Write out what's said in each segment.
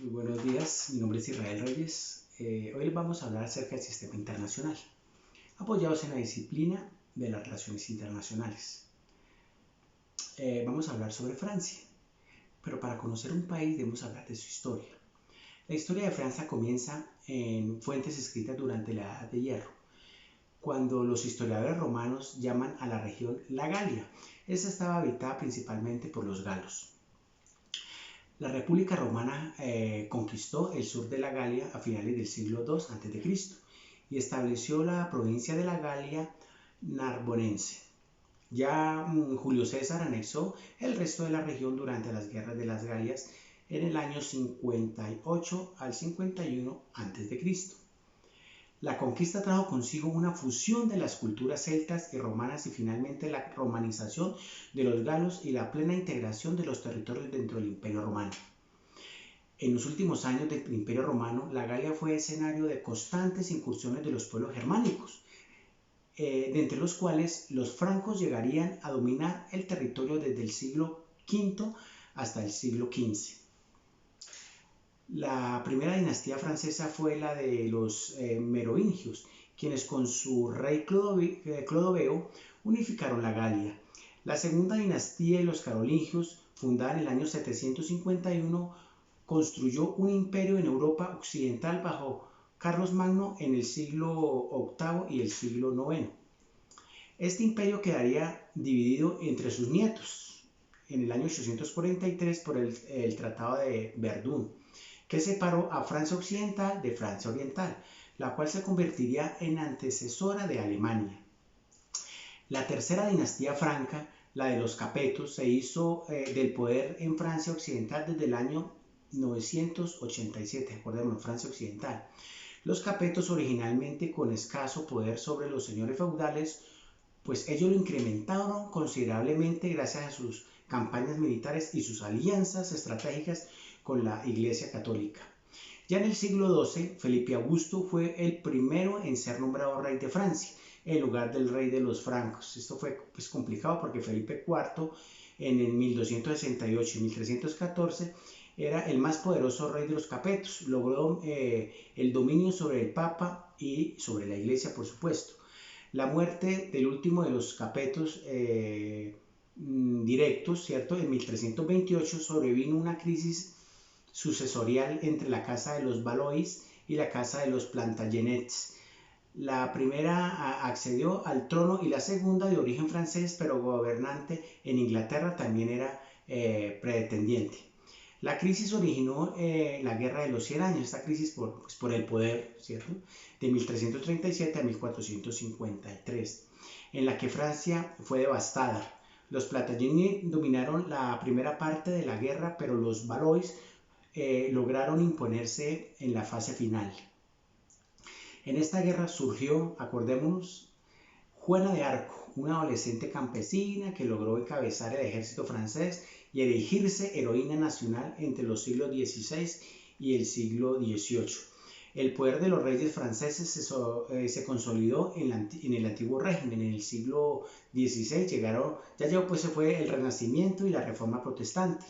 Muy buenos días, mi nombre es Israel Reyes. Hoy les vamos a hablar acerca del sistema internacional, apoyados en la disciplina de las relaciones internacionales. Vamos a hablar sobre Francia, pero para conocer un país debemos hablar de su historia. La historia de Francia comienza en fuentes escritas durante la Edad de Hierro, cuando los historiadores romanos llaman a la región la Galia. Esta estaba habitada principalmente por los galos. La República Romana conquistó el sur de la Galia a finales del siglo II a.C. y estableció la provincia de la Galia Narbonense. Ya Julio César anexó el resto de la región durante las guerras de las Galias en el año 58 al 51 a.C. La conquista trajo consigo una fusión de las culturas celtas y romanas y finalmente la romanización de los galos y la plena integración de los territorios dentro del Imperio Romano. En los últimos años del Imperio Romano, la Galia fue escenario de constantes incursiones de los pueblos germánicos, de entre los cuales los francos llegarían a dominar el territorio desde el siglo V hasta el siglo XV. La primera dinastía francesa fue la de los merovingios, quienes con su rey Clodoveo unificaron la Galia. La segunda dinastía de los carolingios, fundada en el año 751, construyó un imperio en Europa occidental bajo Carlos Magno en el siglo VIII y el siglo IX. Este imperio quedaría dividido entre sus nietos en el año 843 por el Tratado de Verdún, que separó a Francia Occidental de Francia Oriental, la cual se convertiría en antecesora de Alemania. La tercera dinastía franca, la de los Capetos, se hizo del poder en Francia Occidental desde el año 987, recordemos, Francia Occidental. Los Capetos, originalmente con escaso poder sobre los señores feudales, pues ellos lo incrementaron considerablemente gracias a sus campañas militares y sus alianzas estratégicas con la Iglesia Católica. Ya en el siglo XII, Felipe Augusto fue el primero en ser nombrado rey de Francia, en lugar del rey de los francos. Esto fue complicado porque Felipe IV, en el 1268 y 1314, era el más poderoso rey de los Capetos. Logró el dominio sobre el Papa y sobre la Iglesia, por supuesto. La muerte del último de los Capetos directos, ¿cierto? En 1328 sobrevino una crisis sucesorial entre la casa de los Valois y la casa de los Plantagenets. La primera accedió al trono y la segunda, de origen francés pero gobernante en Inglaterra, también era pretendiente. La crisis originó la Guerra de los 100 años, esta crisis por el poder, ¿cierto? De 1337 a 1453, en la que Francia fue devastada. Los Plantagenets dominaron la primera parte de la guerra, pero los Valois lograron imponerse en la fase final. En esta guerra surgió, acordémonos, Juana de Arco, una adolescente campesina que logró encabezar el ejército francés y erigirse heroína nacional entre los siglos XVI y el siglo XVIII. El poder de los reyes franceses se consolidó en el antiguo régimen. En el siglo XVI se fue el Renacimiento y la Reforma Protestante.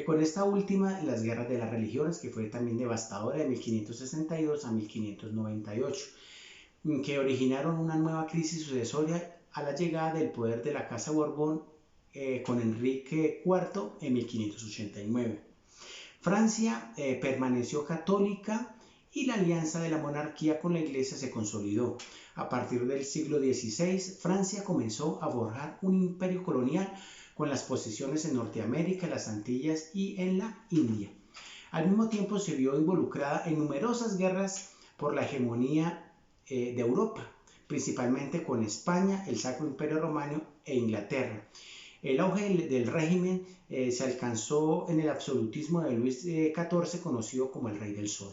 Con esta última, las guerras de las religiones, que fue también devastadora de 1562 a 1598, que originaron una nueva crisis sucesoria a la llegada del poder de la Casa Borbón con Enrique IV en 1589. Francia permaneció católica y la alianza de la monarquía con la Iglesia se consolidó. A partir del siglo XVI, Francia comenzó a forjar un imperio colonial con las posesiones en Norteamérica, las Antillas y en la India. Al mismo tiempo se vio involucrada en numerosas guerras por la hegemonía de Europa, principalmente con España, el Sacro Imperio Romano e Inglaterra. El auge del régimen se alcanzó en el absolutismo de Luis XIV, conocido como el Rey del Sol.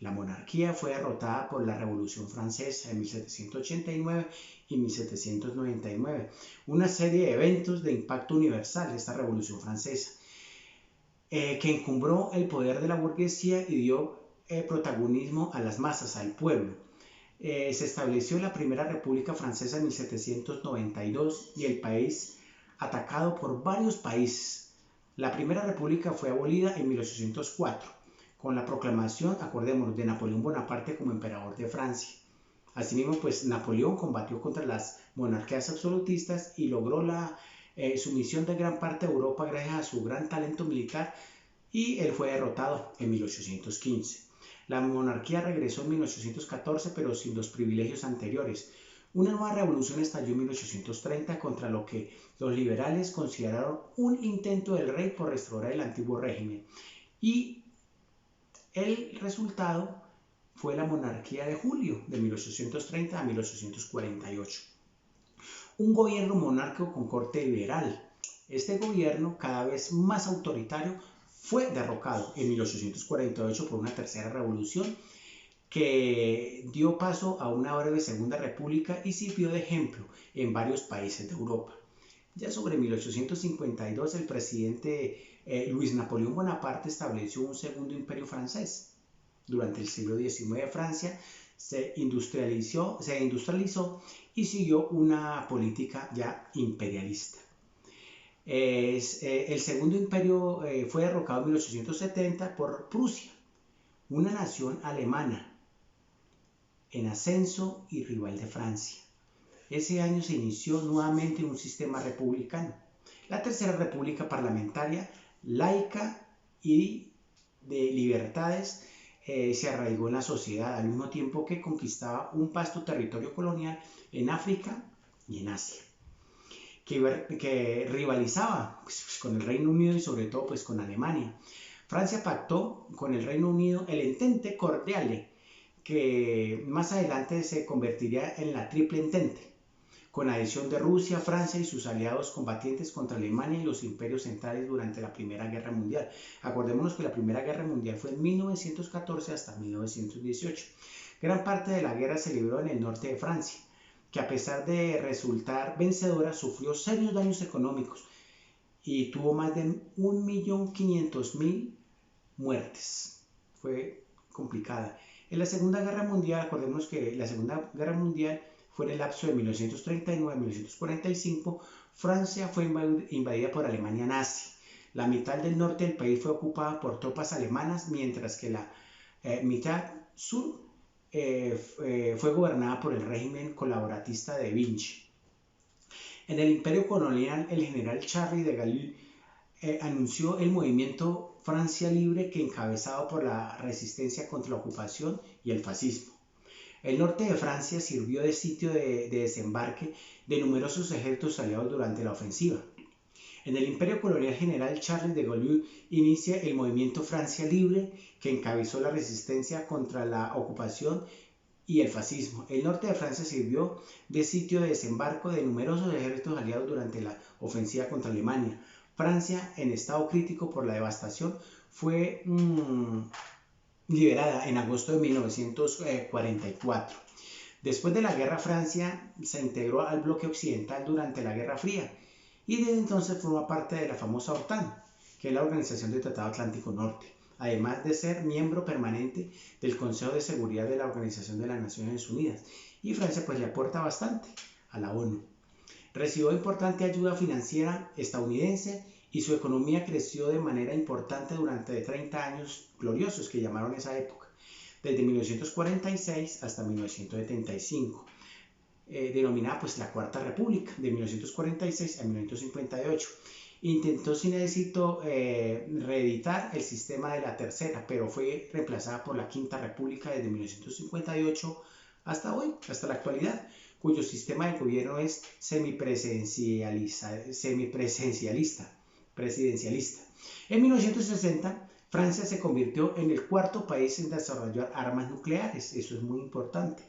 La monarquía fue derrotada por la Revolución Francesa en 1789 y 1799, una serie de eventos de impacto universal, esta Revolución Francesa, que encumbró el poder de la burguesía y dio protagonismo a las masas, al pueblo. Se estableció la Primera República Francesa en 1792 y el país, atacado por varios países, La Primera República fue abolida en 1804, con la proclamación, acordémonos, de Napoleón Bonaparte como emperador de Francia. Asimismo, pues Napoleón combatió contra las monarquías absolutistas y logró la sumisión de gran parte de Europa gracias a su gran talento militar, y él fue derrotado en 1815. La monarquía regresó en 1814, pero sin los privilegios anteriores. Una nueva revolución estalló en 1830 contra lo que los liberales consideraron un intento del rey por restaurar el antiguo régimen. Y el resultado fue la monarquía de julio de 1830 a 1848. Un gobierno monárquico con corte liberal. Este gobierno, cada vez más autoritario, fue derrocado en 1848 por una tercera revolución que dio paso a una breve segunda república y sirvió de ejemplo en varios países de Europa. Ya sobre 1852 el presidente Luis Napoleón Bonaparte estableció un segundo imperio francés. Durante el siglo XIX Francia se industrializó y siguió una política ya imperialista. El segundo imperio fue derrocado en 1870 por Prusia, una nación alemana en ascenso y rival de Francia. Ese año se inició nuevamente un sistema republicano. La Tercera República parlamentaria, laica y de libertades, se arraigó en la sociedad al mismo tiempo que conquistaba un vasto territorio colonial en África y en Asia, que rivalizaba pues, con el Reino Unido y sobre todo pues, con Alemania. Francia pactó con el Reino Unido el Entente Cordiale, que más adelante se convertiría en la Triple Entente, con adición de Rusia, Francia y sus aliados combatientes contra Alemania y los imperios centrales durante la Primera Guerra Mundial. Acordémonos que la Primera Guerra Mundial fue en 1914 hasta 1918. Gran parte de la guerra se libró en el norte de Francia, que a pesar de resultar vencedora, sufrió serios daños económicos y tuvo más de 1.500.000 muertes. Fue complicada. En la Segunda Guerra Mundial, acordemos que la Segunda Guerra Mundial fue en el lapso de 1939 a 1945, Francia fue invadida por Alemania nazi. La mitad del norte del país fue ocupada por tropas alemanas, mientras que la mitad sur fue gobernada por el régimen colaboratista de Vichy. En el imperio colonial, el general Charles de Gaulle anunció el movimiento Francia Libre, que encabezado por la resistencia contra la ocupación y el fascismo. El norte de Francia sirvió de sitio de desembarque de numerosos ejércitos aliados durante la ofensiva. En el imperio colonial, general Charles de Gaulle inicia el movimiento Francia Libre, que encabezó la resistencia contra la ocupación y el fascismo. El norte de Francia sirvió de sitio de desembarco de numerosos ejércitos aliados durante la ofensiva contra Alemania. Francia, en estado crítico por la devastación, fue liberada en agosto de 1944. Después de la guerra, Francia se integró al bloque occidental durante la Guerra Fría y desde entonces forma parte de la famosa OTAN, que es la Organización del Tratado Atlántico Norte, además de ser miembro permanente del Consejo de Seguridad de la Organización de las Naciones Unidas. Y Francia pues le aporta bastante a la ONU. Recibió importante ayuda financiera estadounidense y su economía creció de manera importante durante 30 años gloriosos que llamaron esa época, desde 1946 hasta 1975, denominada pues la Cuarta República, de 1946 a 1958. Intentó sin éxito reeditar el sistema de la Tercera, pero fue reemplazada por la Quinta República desde 1958 hasta hoy, hasta la actualidad, cuyo sistema de gobierno es presidencialista. En 1960, Francia se convirtió en el cuarto país en desarrollar armas nucleares. Eso es muy importante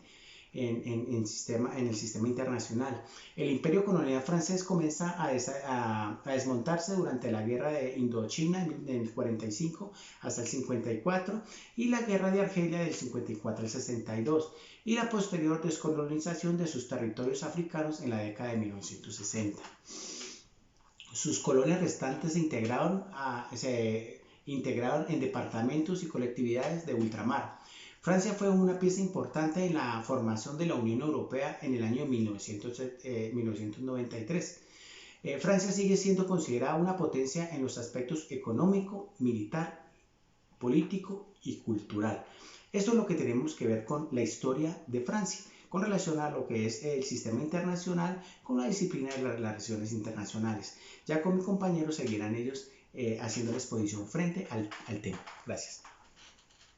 en el sistema internacional. El imperio colonial francés comienza a desmontarse durante la guerra de Indochina en el 45 hasta el 54 y la guerra de Argelia del 54 al 62 y la posterior descolonización de sus territorios africanos en la década de 1960. Sus colonias restantes se integraron en departamentos y colectividades de ultramar. Francia fue una pieza importante en la formación de la Unión Europea en el año 1993. Francia sigue siendo considerada una potencia en los aspectos económico, militar, político y cultural. Esto es lo que tenemos que ver con la historia de Francia, con relación a lo que es el sistema internacional, con la disciplina de las relaciones internacionales. Ya con mi compañero seguirán ellos haciendo la exposición frente al tema. Gracias.